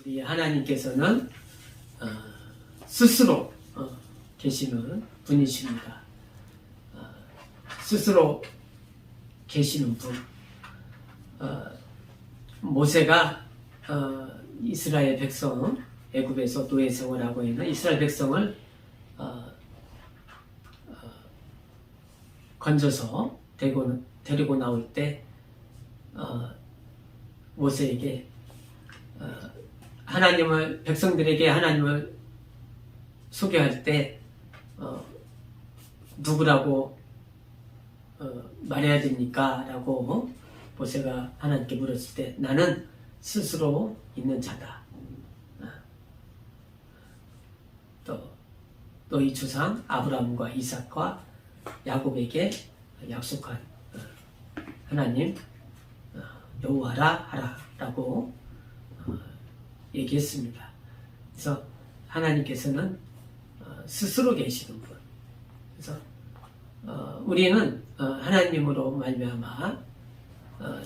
이 하나님께서는 스스로 계시는 분이십니다. 스스로 계시는 분. 모세가 이스라엘 백성, 애굽에서 노예 생활하고 있는 이스라엘 백성을 건져서 데리고 나올 때 모세에게 백성들에게 하나님을 소개할 때 누구라고 말해야 됩니까? 라고 모세가 하나님께 물었을 때 나는 스스로 있는 자다. 또 너희 조상 아브라함과 이삭과 야곱에게 약속한 하나님 여호와라 하라 라고 얘기했습니다. 그래서 하나님께서는 스스로 계시는 분. 그래서 우리는 하나님으로 말미암아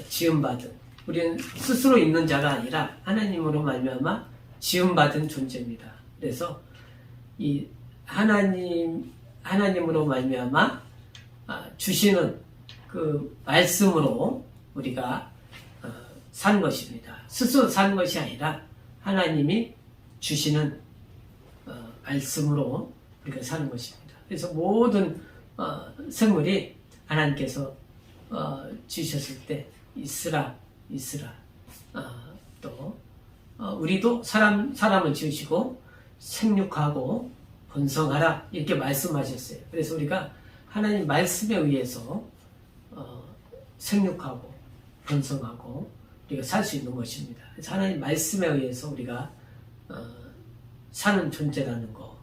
지음받은, 우리는 스스로 있는 자가 아니라 하나님으로 말미암아 지음받은 존재입니다. 그래서 이 하나님으로 말미암아 주시는 그 말씀으로 우리가 사는 것입니다. 스스로 사는 것이 아니라 하나님이 주시는 말씀으로 우리가 사는 것입니다. 그래서 모든 생물이 하나님께서 주셨을 때 있으라 또 우리도 사람을 지으시고 생육하고 번성하라 이렇게 말씀하셨어요. 그래서 우리가 하나님 말씀에 의해서 생육하고 번성하고 우리가 살 수 있는 것입니다. 그래서 하나님 말씀에 의해서 우리가 사는 존재라는 거.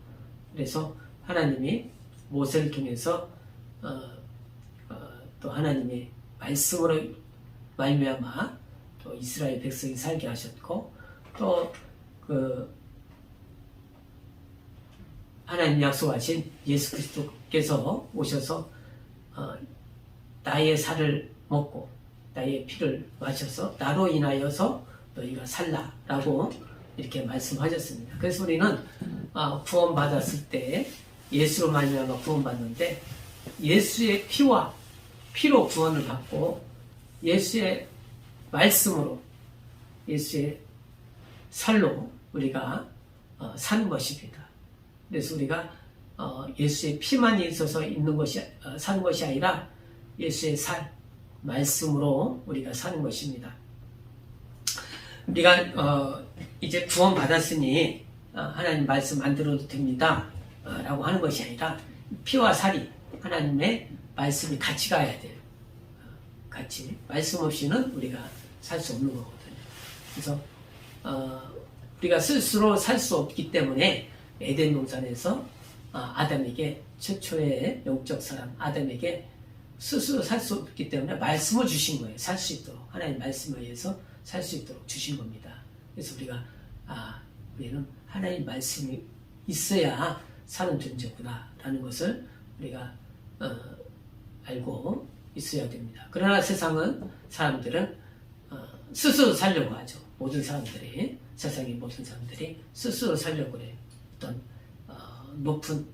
그래서 하나님이 모세를 통해서 또 하나님의 말씀으로 말미암아 또 이스라엘 백성이 살게 하셨고 또 그 하나님 약속하신 예수 그리스도께서 오셔서 나의 살을 먹고 나의 피를 마셔서 나로 인하여서 너희가 살라라고 이렇게 말씀하셨습니다. 그래서 우리는 구원받았을 때 예수로 말미암아 구원받는데 예수의 피로 구원을 받고 예수의 말씀으로 예수의 살로 우리가 사는 것입니다. 그래서 우리가 예수의 피만 있어서 사는 것이 아니라 예수의 살, 말씀으로 우리가 사는 것입니다. 우리가 이제 구원 받았으니 하나님 말씀 안 들어도 됩니다 라고 하는 것이 아니라 피와 살이 하나님의 말씀이 같이 가야 돼요. 같이 말씀 없이는 우리가 살 수 없는 거거든요. 그래서 우리가 스스로 살 수 없기 때문에 에덴 동산에서 아담에게 최초의 영적 사람 아담에게 스스로 살 수 없기 때문에 말씀을 주신 거예요. 살 수 있도록 하나님 말씀에 의해서 살 수 있도록 주신 겁니다. 그래서 우리가 우리는 하나님 말씀이 있어야 사는 존재구나 라는 것을 우리가 알고 있어야 됩니다. 그러나 사람들은 스스로 살려고 하죠. 세상의 모든 사람들이 스스로 살려고 그래요. 어떤 높은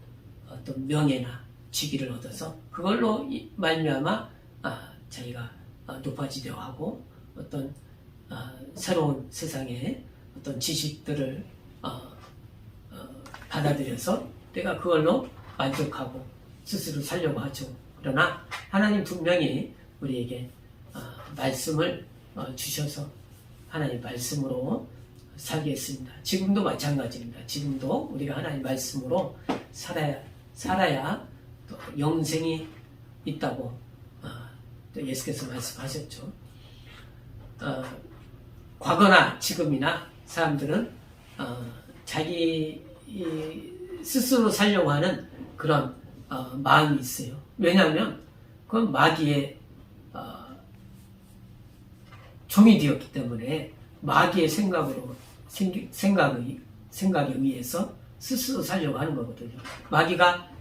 어떤 명예나 직위를 얻어서 그걸로 말미암아 자기가 높아지려고 하고 어떤 새로운 세상의 어떤 지식들을 받아들여서 내가 그걸로 만족하고 스스로 살려고 하죠. 그러나 하나님 분명히 우리에게 말씀을 주셔서 하나님 말씀으로 살게 했습니다. 지금도 마찬가지입니다. 지금도 우리가 하나님 말씀으로 살아야 또 영생이 있다고 또 예수께서 말씀하셨죠. 과거나 지금이나 사람들은 자기 스스로 살려고 하는 그런 마음이 있어요. 왜냐하면 그건 마귀의 종이 되었기 때문에 마귀의 생각에 의해서 스스로 살려고 하는 거거든요. 마귀가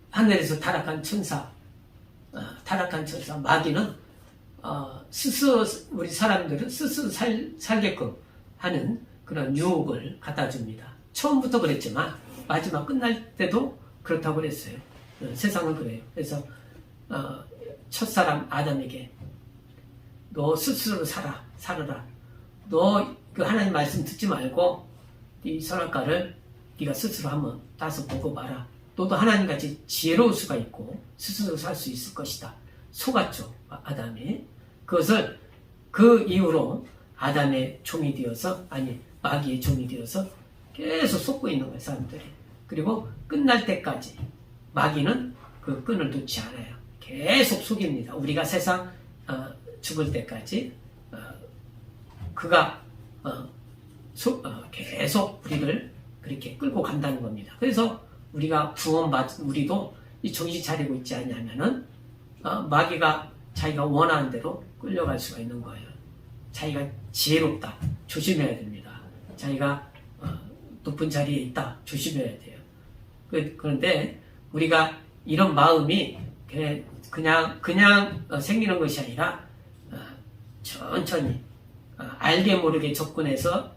하늘에서 타락한 천사 마귀는 스스로 우리 사람들은 스스로 살게끔 하는 그런 유혹을 갖다 줍니다. 처음부터 그랬지만 마지막 끝날 때도 그렇다고 그랬어요. 세상은 그래요. 그래서 첫사람 아담에게 너 스스로 살아라. 너 그 하나님 말씀 듣지 말고 이 선악과를 네가 스스로 한번 따서 보고 봐라. 너도 하나님같이 지혜로울 수가 있고 스스로 살 수 있을 것이다. 속았죠, 아담이. 그것을 그 이후로 아담의 종이 되어서, 아니 마귀의 종이 되어서 계속 속고 있는 거예요, 사람들이. 그리고 끝날 때까지 마귀는 그 끈을 놓지 않아요. 계속 속입니다. 우리가 세상 죽을 때까지 그가 계속 우리를 그렇게 끌고 간다는 겁니다. 그래서 우리가 우리도 이 정신 차리고 있지 않냐면은 마귀가 자기가 원하는 대로 끌려갈 수가 있는 거예요. 자기가 지혜롭다, 조심해야 됩니다. 자기가 높은 자리에 있다, 조심해야 돼요. 그런데 우리가 이런 마음이 그냥 생기는 것이 아니라 천천히 알게 모르게 접근해서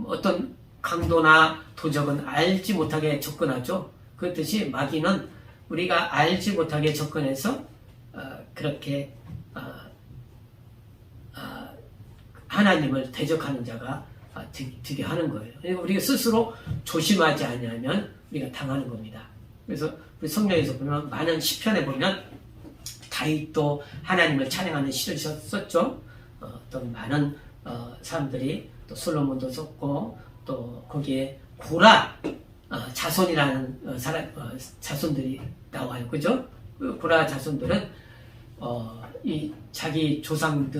어떤 강도나 도적은 알지 못하게 접근하죠. 그렇듯이 마귀는 우리가 알지 못하게 접근해서 그렇게 하나님을 대적하는 자가 되게 하는 거예요. 그러니까 우리가 스스로 조심하지 않으면 우리가 당하는 겁니다. 그래서 우리 성경에서 보면 많은 시편에 보면 다윗도 하나님을 찬양하는 시를 썼죠. 또 많은 사람들이 또 솔로몬도 썼고 또 거기에 고라 자손이라는 자손들이 나와요. 그죠? 그 고라 자손들은 이 자기 조상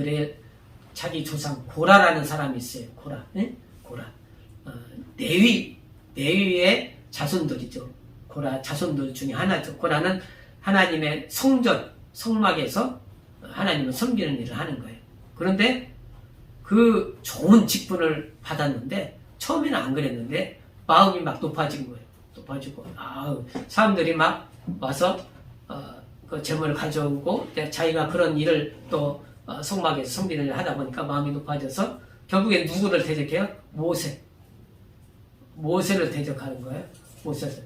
고라라는 사람이 있어요. 고라. 네? 고라. 레위의 자손들이죠. 고라 자손들 중에 하나죠. 고라는 하나님의 성막에서 하나님을 섬기는 일을 하는 거예요. 그런데 그 좋은 직분을 받았는데 처음에는 안 그랬는데 마음이 막 높아진 거예요. 높아지고 사람들이 막 와서 그 재물을 가져오고 자기가 그런 일을 또 성막에서 섬기는 일을 하다 보니까 마음이 높아져서 결국에 누구를 대적해요? 모세를 대적하는 거예요. 모세를.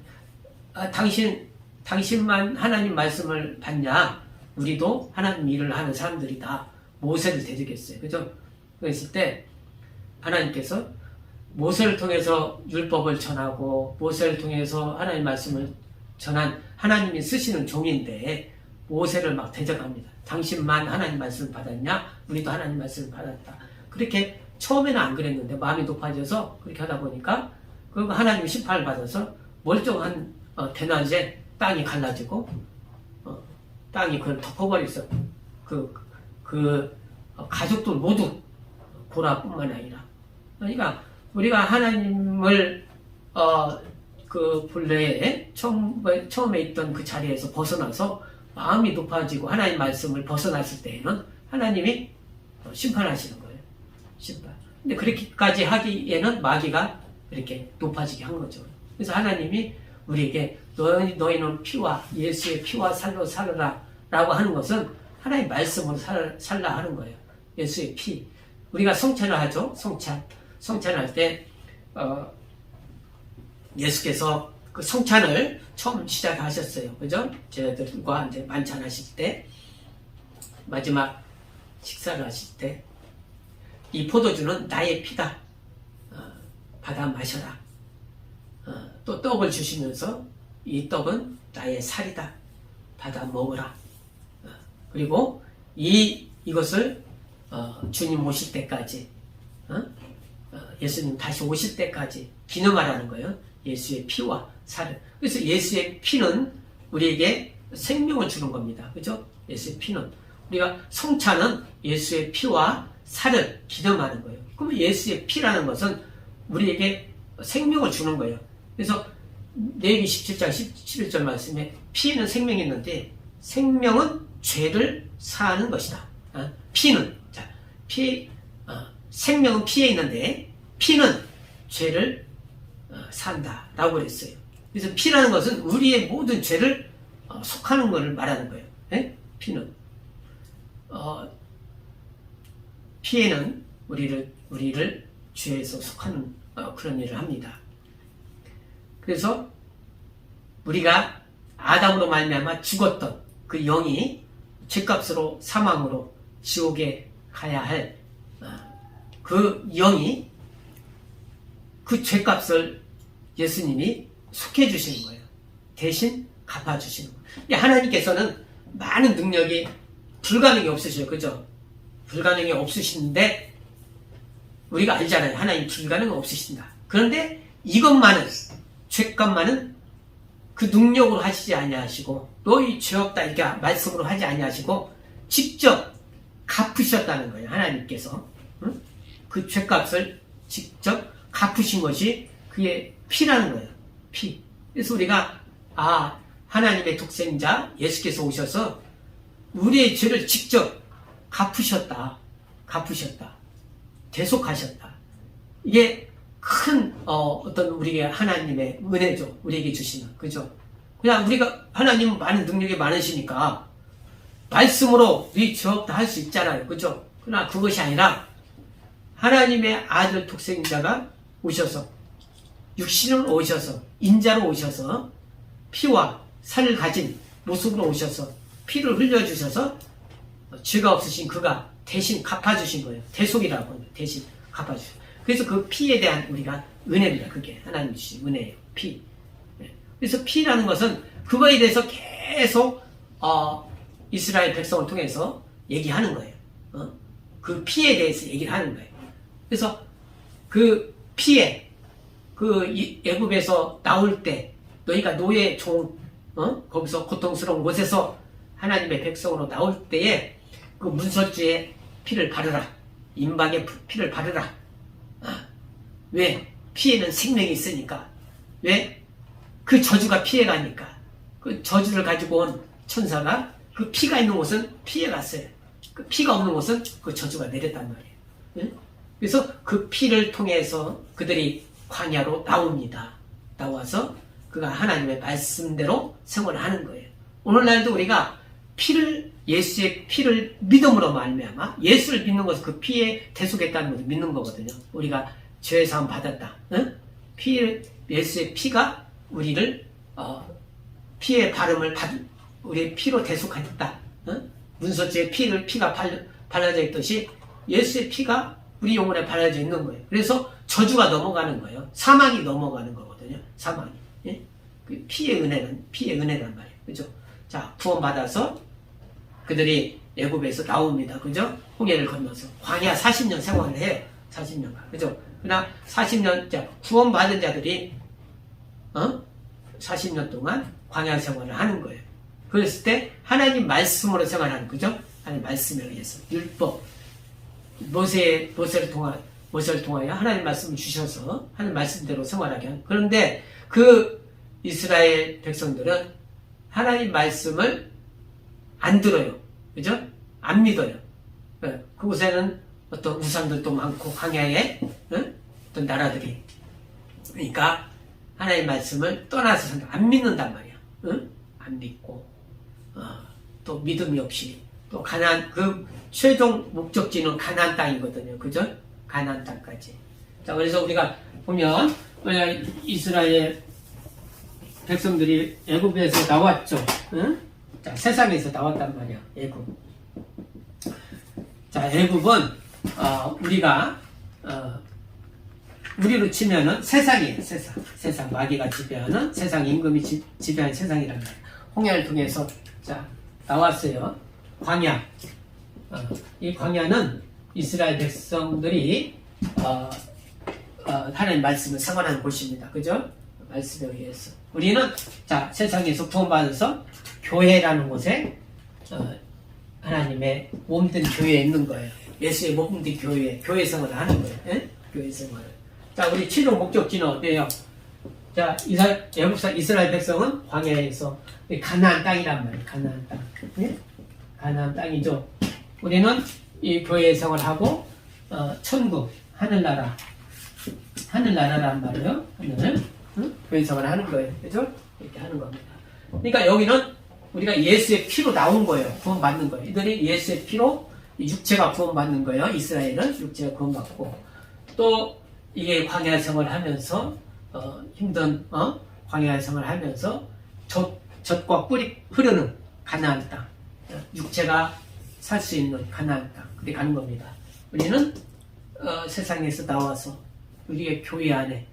당신만 하나님 말씀을 받냐? 우리도 하나님 일을 하는 사람들이다. 모세를 대적했어요. 그죠? 그랬을 때 하나님께서 모세를 통해서 율법을 전하고 모세를 통해서 하나님 말씀을 전한 하나님이 쓰시는 종인데 모세를 막 대적합니다. 당신만 하나님 말씀을 받았냐? 우리도 하나님 말씀을 받았다. 그렇게 처음에는 안 그랬는데 마음이 높아져서 그렇게 하다 보니까 그 하나님이 심판을 받아서 멀쩡한 대낮에 땅이 갈라지고 땅이 그걸 덮어버렸어. 그 가족들 모두 고라뿐만 아니라. 그러니까 우리가 하나님을 그 본래에 처음에 있던 그 자리에서 벗어나서 마음이 높아지고 하나님 말씀을 벗어났을 때에는 하나님이 심판하시는 거예요. 심판. 근데 그렇게까지 하기에는 마귀가 이렇게 높아지게 한 거죠. 그래서 하나님이 우리에게 너희는 피와 예수의 피와 살로 살아라 라고 하는 것은 하나님 말씀으로 살라 하는 거예요. 예수의 피. 우리가 성찬을 하죠. 성찬할 때 예수께서 그 성찬을 처음 시작하셨어요. 그죠? 제자들과 이제 만찬하실 때 마지막 식사를 하실 때 이 포도주는 나의 피다. 받아 마셔라. 또 떡을 주시면서 이 떡은 나의 살이다. 받아 먹어라. 그리고 이것을 주님 오실 때까지 예수님 다시 오실 때까지 기념하라는 거예요. 예수의 피와 살을. 그래서 예수의 피는 우리에게 생명을 주는 겁니다. 그죠? 예수의 피는. 우리가 성찬은 예수의 피와 살을 기념하는 거예요. 그러면 예수의 피라는 것은 우리에게 생명을 주는 거예요. 그래서 레위기 17장 11절 말씀에 피에는 생명이 있는데 생명은 죄를 사하는 것이다. 피는 생명은 피에 있는데 피는 죄를 산다라고 그랬어요. 그래서 피라는 것은 우리의 모든 죄를 속하는 것을 말하는 거예요. 네? 피는 피에는 우리를 죄에서 속하는 그런 일을 합니다. 그래서 우리가 아담으로 말미암아 죽었던 그 영이 죄값으로 사망으로 지옥에 가야 할 그 영이 그 죄값을 예수님이 속해 주시는 거예요. 대신 갚아 주시는 거예요. 하나님께서는 많은 능력이 불가능이 없으셔요. 그죠? 불가능이 없으신데 우리가 알잖아요. 하나님 불가능은 없으신다. 그런데 이것만은 죄값만은 그 능력으로 하시지 아니하시고 너희 죄 없다 이렇게 말씀으로 하지 아니하시고 직접 갚으셨다는 거예요. 하나님께서 그 죄값을 직접 갚으신 것이 그의 피라는 거예요. 피. 그래서 우리가 하나님의 독생자 예수께서 오셔서 우리의 죄를 직접 갚으셨다. 대속하셨다. 이게 큰 어떤 우리에게 하나님의 은혜죠. 우리에게 주시는. 그죠? 그냥 우리가 하나님은 많은 능력이 많으시니까 말씀으로 네 죄 없다 할 수 있잖아요. 그죠? 그러나 그것이 아니라 하나님의 아들 독생자가 오셔서 육신으로 오셔서 인자로 오셔서 피와 살을 가진 모습으로 오셔서 피를 흘려주셔서 죄가 없으신 그가 대신 갚아주신 거예요. 대속이라고 합니다. 대신 갚아주신. 그래서 그 피에 대한 우리가 은혜입니다. 그게 하나님 주신 은혜예요. 피. 그래서 피라는 것은 그거에 대해서 계속 이스라엘 백성을 통해서 얘기하는 거예요. 그 피에 대해서 얘기를 하는 거예요. 그래서 그 피에 그 애굽에서 나올 때 너희가 노예 종 거기서 고통스러운 곳에서 하나님의 백성으로 나올 때에 그 문설주의 피를 바르라. 임박의 피를 바르라. 왜? 피에는 생명이 있으니까. 왜? 그 저주가 피해 가니까. 그 저주를 가지고 온 천사가 그 피가 있는 곳은 피해 갔어요. 그 피가 없는 곳은 그 저주가 내렸단 말이에요. 그래서 그 피를 통해서 그들이 광야로 나옵니다. 나와서 그가 하나님의 말씀대로 생활을 하는 거예요. 오늘날도 우리가 예수의 피를 믿음으로 말미암아 예수를 믿는 것은 그 피에 대속했다는 것을 믿는 거거든요. 우리가 죄 사함 받았다. 예수의 피가 우리를 피의 발음을 우리의 피로 대속하였다. 문서주의 피가 발라져 있듯이 예수의 피가 우리 영혼에 발라져 있는 거예요. 그래서 저주가 넘어가는 거예요. 사망이 넘어가는 거거든요. 사망이. 예? 그 피의 은혜란 말이에요. 그죠? 자, 구원받아서 그들이 애굽에서 나옵니다. 그죠? 홍해를 건너서 광야 40년 생활을 해요. 40년간. 그죠? 그러나 40년, 구원받은 자들이 40년 동안 광야 생활을 하는 거예요. 그랬을 때 하나님 말씀으로 생활하는, 그죠? 하나님 말씀에 의해서 율법, 모세를 통하여 하나님 말씀을 주셔서 하나님 말씀대로 생활하게 하는. 그런데 그 이스라엘 백성들은 하나님 말씀을 안 들어요. 그죠? 안 믿어요. 그곳에는 어떤 우상들도 많고 광야에 어떤 나라들이. 그러니까 하나님 말씀을 떠나서 안 믿는단 말이야. 안 믿고 또 믿음이 없이 또 그 최종 목적지는 가나안 땅이거든요. 그죠? 가나안 땅까지. 자, 그래서 우리가 보면 이스라엘 백성들이 애굽에서 나왔죠. 자, 세상에서 나왔단 말이야. 애굽. 자, 애굽은 우리가 우리로 치면은 세상이에요. 세상 마귀가 지배하는 세상, 임금이 지배하는 세상이란 말이에요. 홍해를 통해서 자 나왔어요. 광야. 이 광야는 이스라엘 백성들이 하나님 말씀을 생활하는 곳입니다. 그죠? 말씀에 의해서. 우리는 자 세상에서 구원받아서 교회라는 곳에 하나님의 몸된 교회에 있는 거예요. 예수의 몸된 교회 생활을 하는 거예요. 예? 교회 생활을. 자, 우리 최종 목적지는 어때요? 자, 애국사 이스라엘 백성은 광야에서 가나안 땅이란 말이에요. 가나안 땅. 예? 가나안 땅이죠. 우리는 이 교회 생활을 하고 천국, 하늘나라란 말이에요. 하늘. 교회 생활을 하는 거예요. 그죠? 이렇게 하는 겁니다. 그러니까 여기는 우리가 예수의 피로 나온 거예요. 구원받는 거예요. 이들이 예수의 피로 육체가 구원받는 거예요. 이스라엘은 육체가 구원받고 또 이게 광야 생활을 하면서 힘든 광야 생활을 하면서 젖과 꿀이 흐르는 가나안 땅, 육체가 살 수 있는 가나안 땅, 그렇게 가는 겁니다. 우리는 세상에서 나와서 우리의 교회 안에,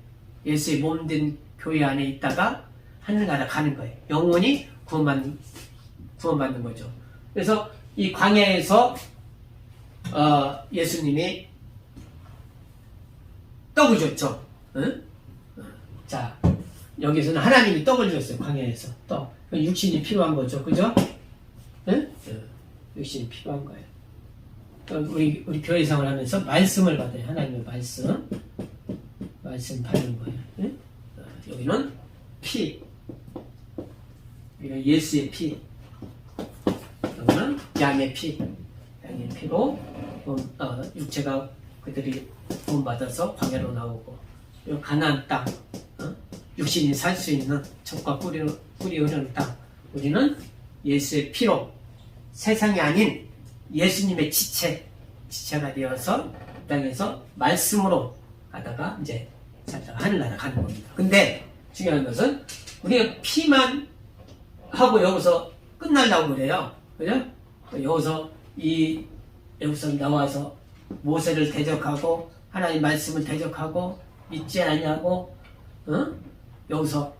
예수의 몸된 교회 안에 있다가 하늘나라 가는 거예요. 영원히 구원받는 거죠. 그래서 이 광야에서 예수님이 떡을 줬죠. 응? 자, 여기서는 하나님이 떡을 줬어요. 광야에서 떡. 육신이 필요한 거죠, 그죠? 응? 육신이 필요한 거예요. 우리 교회 생활을 하면서 말씀을 받아요. 하나님의 말씀 받는 거예요. 응? 여기는 피, 예수의 피, 여기는 양의 피로 육체가 그들이 구원받아서 광야로 나오고, 가나안 땅, 육신이 살 수 있는 젖과 꿀이 흐르는 땅, 우리는 예수의 피로 세상이 아닌 예수님의 지체가 되어서 땅에서 말씀으로 하다가 이제 살다가 하늘나라 가는 겁니다. 근데 중요한 것은 우리가 피만 하고 여기서 끝날라고 그래요. 그죠? 여기서 나와서 모세를 대적하고 하나님 말씀을 대적하고 믿지 않냐고, 여기서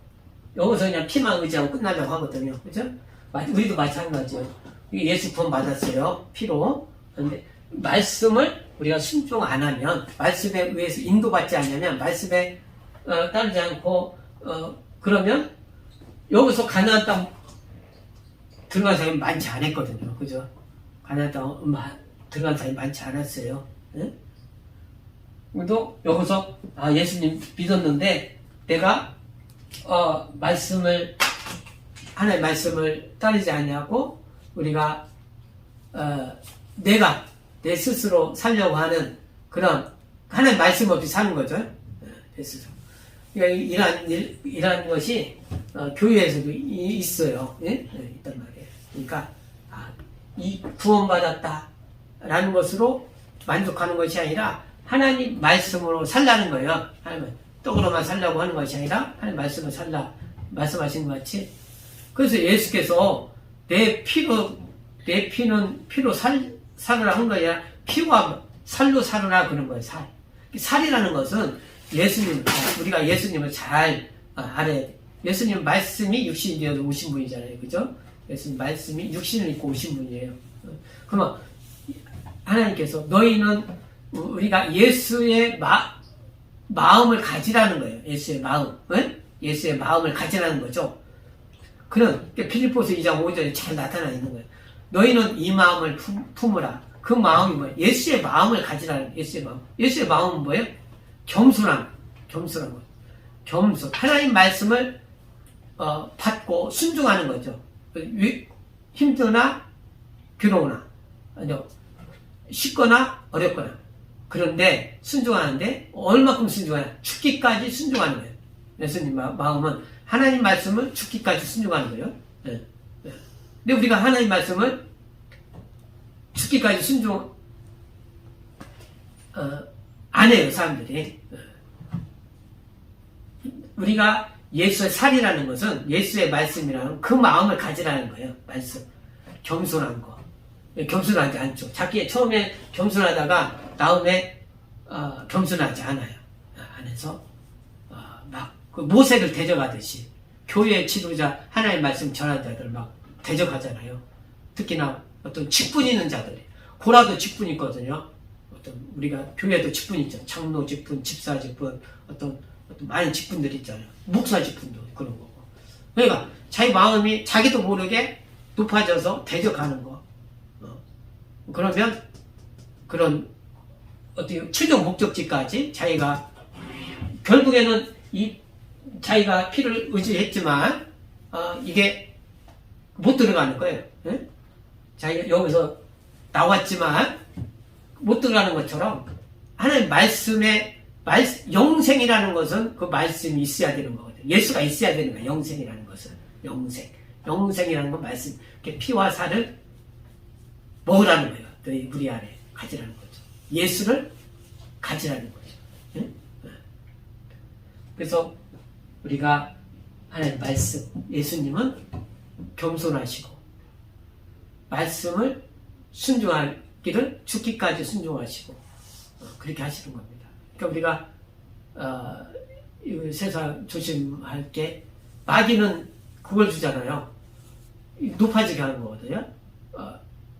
그냥 피만 의지하고 끝나려고 하거든요. 그죠? 우리도 마찬가지예요. 예수 구원 받았어요. 피로. 그런데 말씀을 우리가 순종 안 하면, 말씀에 의해서 인도받지 않냐면, 말씀에 따르지 않고 그러면 여기서 가나안 땅 들어간 사람이 많지 않았거든요. 그죠? 가나안 땅 들어간 사람이 많지 않았어요. 응? 그래도 여기서 예수님 믿었는데 내가 하나님의 말씀을 따르지 않냐고, 우리가 내가 내 스스로 살려고 하는 그런 하나님 말씀 없이 사는 거죠. 내 스스로. 그러니까 이러한 것이 교회에서도 있어요. 예? 있단 말이에요. 그러니까 이 구원받았다라는 것으로 만족하는 것이 아니라 하나님 말씀으로 살라는 거예요. 하나님 떡으로만 살라고 하는 것이 아니라 하나님 말씀으로 살라 말씀하신 것 같이. 그래서 예수께서 내 피는 피로 살으라 한 거야. 피와 살로 살으라 그런 거예요. 살이라는 것은 우리가 예수님을 잘 알아야 돼. 예수님 말씀이 육신이 되어서 오신 분이잖아요. 그죠? 예수님 말씀이 육신을 입고 오신 분이에요. 그러면 하나님께서 너희는 우리가 예수의 마음을 가지라는 거예요. 예수의 마음. 응? 예수의 마음을 가지라는 거죠. 그런 필리포스 2장 5절에 잘 나타나 있는 거예요. 너희는 이 마음을 품으라. 그 마음이 뭐예요? 예수의 마음을 가지라는 예수의 마음. 예수의 마음은 뭐예요? 겸손한 거. 겸손. 하나님 말씀을 받고 순종하는 거죠. 힘드나 괴로우나 쉽거나 어렵거나, 그런데 순종하는데 얼마큼 순종하냐? 죽기까지 순종하는 거예요. 예수님 마음은 하나님 말씀을 죽기까지 순종하는 거예요. 네. 근데 우리가 하나님 말씀을 죽기까지 순종 안 해요, 사람들이. 우리가 예수의 살이라는 것은 예수의 말씀이라는 그 마음을 가지라는 거예요. 말씀. 겸손한 거. 겸손하지 않죠. 처음에 겸손하다가 다음에 겸손하지 않아요. 안에서 그 모세를 대적하듯이 교회의 지도자, 하나님의 말씀 전하자들 막 대적하잖아요. 특히나 어떤 직분 있는 자들이. 고라도 직분 있거든요. 우리가 교회도 직분 있죠. 장로 직분, 집사 직분, 어떤 많은 직분들이 있잖아요. 목사 직분도 그런 거고. 그러니까 자기 마음이 자기도 모르게 높아져서 대적하는 거. 그러면 그런 어떻게 최종 목적지까지 자기가 결국에는 자기가 피를 의지했지만 이게 못 들어가는 거예요. 예? 자기가 여기서 나왔지만 못 들어가는 것처럼 하나님 말씀의 영생이라는 것은 그 말씀이 있어야 되는 거거든요. 예수가 있어야 되는 거예요. 영생이라는 것은 영생이라는 건 말씀. 피와 살을 먹으라는 거예요. 너희 우리 안에 가지라는 거죠. 예수를 가지라는 거죠. 예? 그래서 우리가 하나님 말씀, 예수님은 겸손하시고 말씀을 순종하기를 죽기까지 순종하시고 그렇게 하시는 겁니다. 그러니까 우리가 이 세상 조심할 게 마귀는 그걸 주잖아요. 높아지게 하는 거거든요.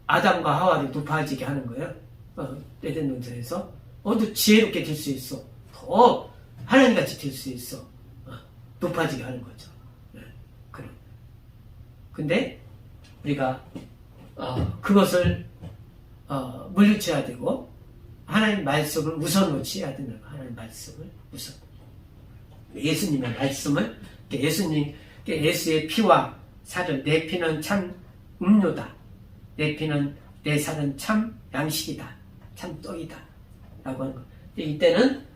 아담과 하와를 높아지게 하는 거예요. 에덴 동산에서 더 지혜롭게 될 수 있어. 더 하나님같이 될 수 있어. 높아지게 하는 거죠. 그럼. 근데 우리가 그것을 물리쳐야 되고 하나님 말씀을 우선 놓치야 되는 거. 하나님 말씀을 우선. 예수님의 말씀을 예수의 피와 살을 내 피는 참 음료다. 내 살은 참 양식이다. 참 떡이다. 라고 하는 거. 이때는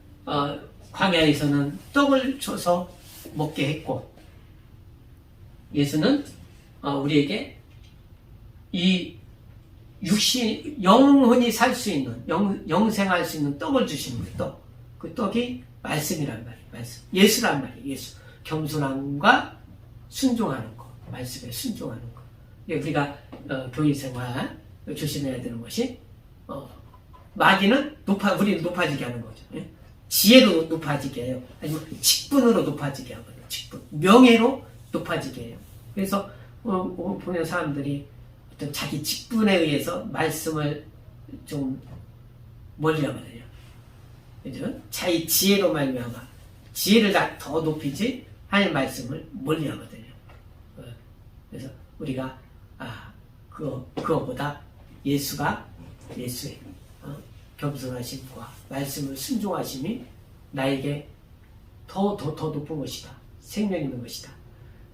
광야에서는 떡을 줘서 먹게 했고 예수는 우리에게 이 영혼이 살 수 있는 영생할 수 있는 떡을 주시는 거예요. 떡. 그 떡이 말씀이란 말이에요. 말씀. 예수란 말이에요. 예수. 겸손함과 순종하는 거. 말씀에 순종하는 거. 우리가 교회 생활 조심해야 되는 것이 마귀는 우리를 높아지게 하는 거죠. 예? 지혜로 높아지게 해요. 아니면 직분으로 높아지게 하거든요. 직분. 명예로 높아지게 해요. 그래서 보면 사람들이 어떤 자기 직분에 의해서 말씀을 좀 멀리 하거든요. 그죠? 자기 지혜로 말미암아 지혜를 더 높이지 하나님 말씀을 멀리 하거든요. 그래서 우리가 그거보다 예수의 겸손하심과 말씀을 순종하심이 나에게 더 높은 것이다. 생명 있는 것이다.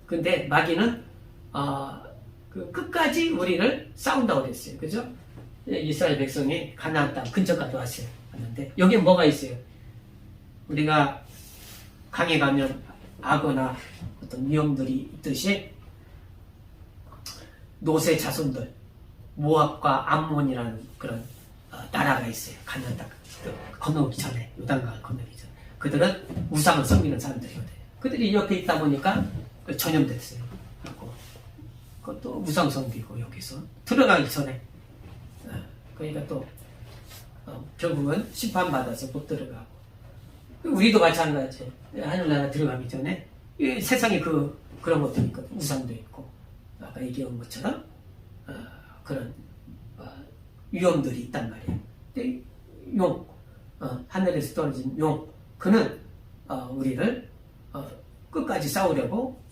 근데 마귀는 끝까지 우리를 싸운다고 그랬어요. 그죠? 이스라엘 백성이 가나안 땅 근처까지 왔는데 여기에 뭐가 있어요? 우리가 강에 가면 악어나 어떤 위험들이 있듯이 노세 자손들 모압과 암몬이라는 그런 나라가 있어요. 가나안 땅 건너기 전에 요단강을 건너기 전에 그들은 우상을 섬기는 사람들이거든요. 그들이 옆에 있다 보니까 전염됐어요. 그것도 우상 섬기고 여기서 들어가기 전에 그러니까 또 결국은 심판받아서 못 들어가고 우리도 마찬가지. 하늘나라 들어가기 전에 세상에 그런 것도 있거든. 우상도 있고 아까 얘기한 것처럼 그런 위험들이 있단 말이에요. 근데 하늘에서 떨어진 그는 우리를 끝까지 싸우려고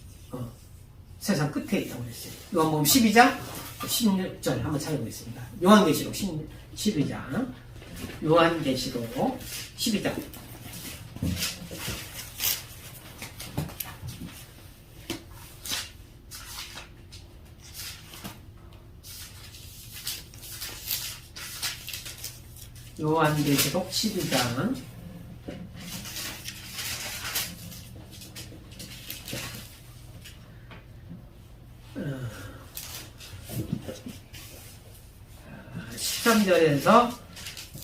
세상 끝에 있다고 그랬어요. 요한복음 12장 16절 한번 찾아보겠습니다. 요한계시록 12장 요한계시록 12장 요한계시록 12장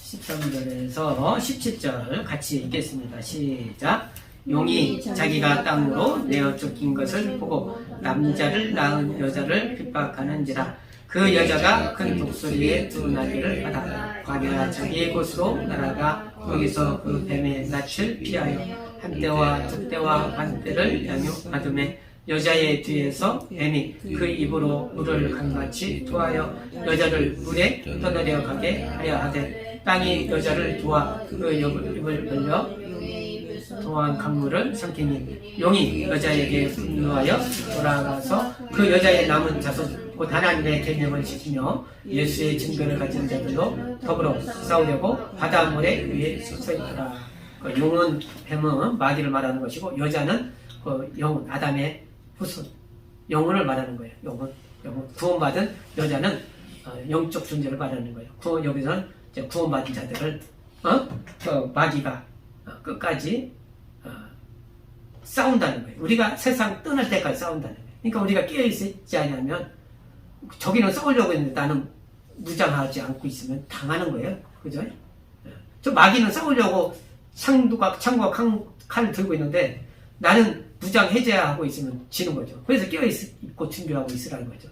13절에서 17절 같이 읽겠습니다. 시작. 용이 자기가 땅으로 내어 쫓긴 것을 보고 남자를 낳은 여자를 핍박하는지라. 그 여자가 큰 목소리에 두 나귀를 받아 광야 자기의 곳으로 날아가 거기서 그 뱀의 낯을 피하여 한때와 두때와 반때를 양육하더매 여자의 뒤에서 뱀이 그 입으로 물을 강같이 토하여 여자를 물에 떠내려 가게 하여 하되 땅이 여자를 도와 그 입을 벌려 토한 강물을 삼키니 용이 여자에게 분노하여 돌아가서 그 여자의 남은 자손 곧 하나님의 계명을 지키며 예수의 증거를 가진 자들로 더불어 싸우려고 바닷물에 위에 솟아있더라. 용은 뱀은 마귀를 말하는 것이고 여자는 영혼 아담의 후손 영혼을 말하는 거예요. 영혼 구원받은 여자는 영적 존재를 말하는 거예요. 여기서는 이제 구원받은 자들을 마귀가 끝까지 싸운다는 거예요. 우리가 세상 떠날 때까지 싸운다는 거예요. 그러니까 우리가 깨어있지 않으면 저기는 싸우려고 했는데 나는 무장하지 않고 있으면 당하는 거예요. 그죠? 저 마귀는 싸우려고 창과 강 칼을 들고 있는데 나는 무장 해제하고 있으면 지는 거죠. 그래서 깨어있고 준비하고 있으라는 거죠.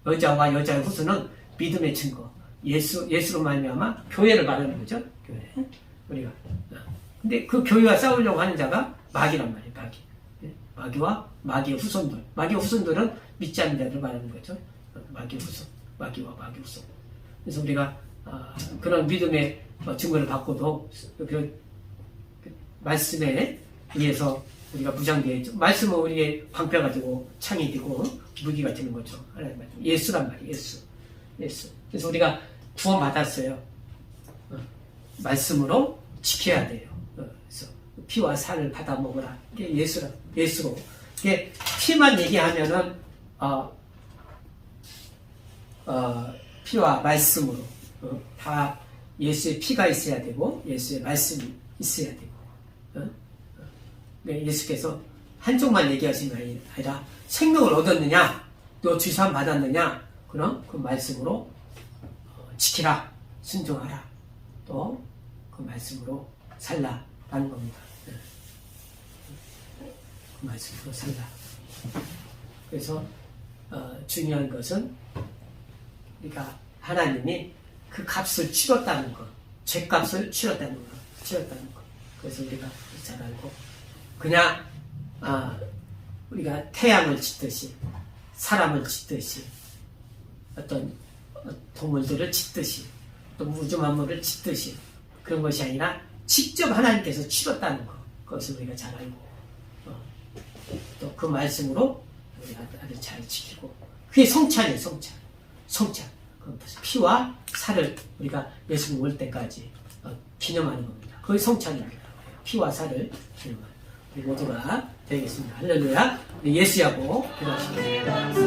여자와 여자의 후손은 믿음의 증거, 예수로 말미암아 교회를 말하는 거죠. 교회. 우리가. 근데 그 교회와 싸우려고 하는 자가 마귀란 말이에요. 마귀. 마귀와 마귀의 후손들. 마귀의 후손들은 믿지 않는 자들 말하는 거죠. 마귀의 후손. 마귀와 마귀의 후손. 그래서 우리가 그런 믿음의 증거를 받고도 그 말씀에 의해서 우리가 무장되어 말씀은 우리의 방패가 되고 창이 되고 무기가 되는 거죠. 하나님 말씀. 예수란 말이에요. 예수. 그래서 우리가 구원 받았어요. 말씀으로 지켜야 돼요. 그래서 피와 살을 받아 먹으라. 이게 예수로. 이게 피만 얘기하면은 피와 말씀으로 다 예수의 피가 있어야 되고 예수의 말씀이 있어야 되고 예수께서 한쪽만 얘기하신 게 아니라 생명을 얻었느냐 너 주사함 받았느냐 그럼 그 말씀으로 지키라 순종하라 또 그 말씀으로 살라라는 겁니다. 그 말씀으로 살라. 그래서 중요한 것은 우리가 하나님이 그 값을 치렀다는 것, 죄값을 치렀다는 것. 그래서 우리가 잘 알고 그냥 우리가 태양을 짓듯이 사람을 짓듯이 어떤 동물들을 짓듯이 또 우주 만물을 짓듯이 그런 것이 아니라 직접 하나님께서 치렀다는 것. 그것을 우리가 잘 알고 또 그 말씀으로 우리가 아주 잘 지키고 그게 성찬이에요. 성찬. 피와 살을 우리가 예수님 올 때까지 기념하는 겁니다. 그게 성찬입니다. 피와 살을 기념하는 우리 모두가 되겠습니다. 할렐루야. 예수야고 기도하시겠습니다.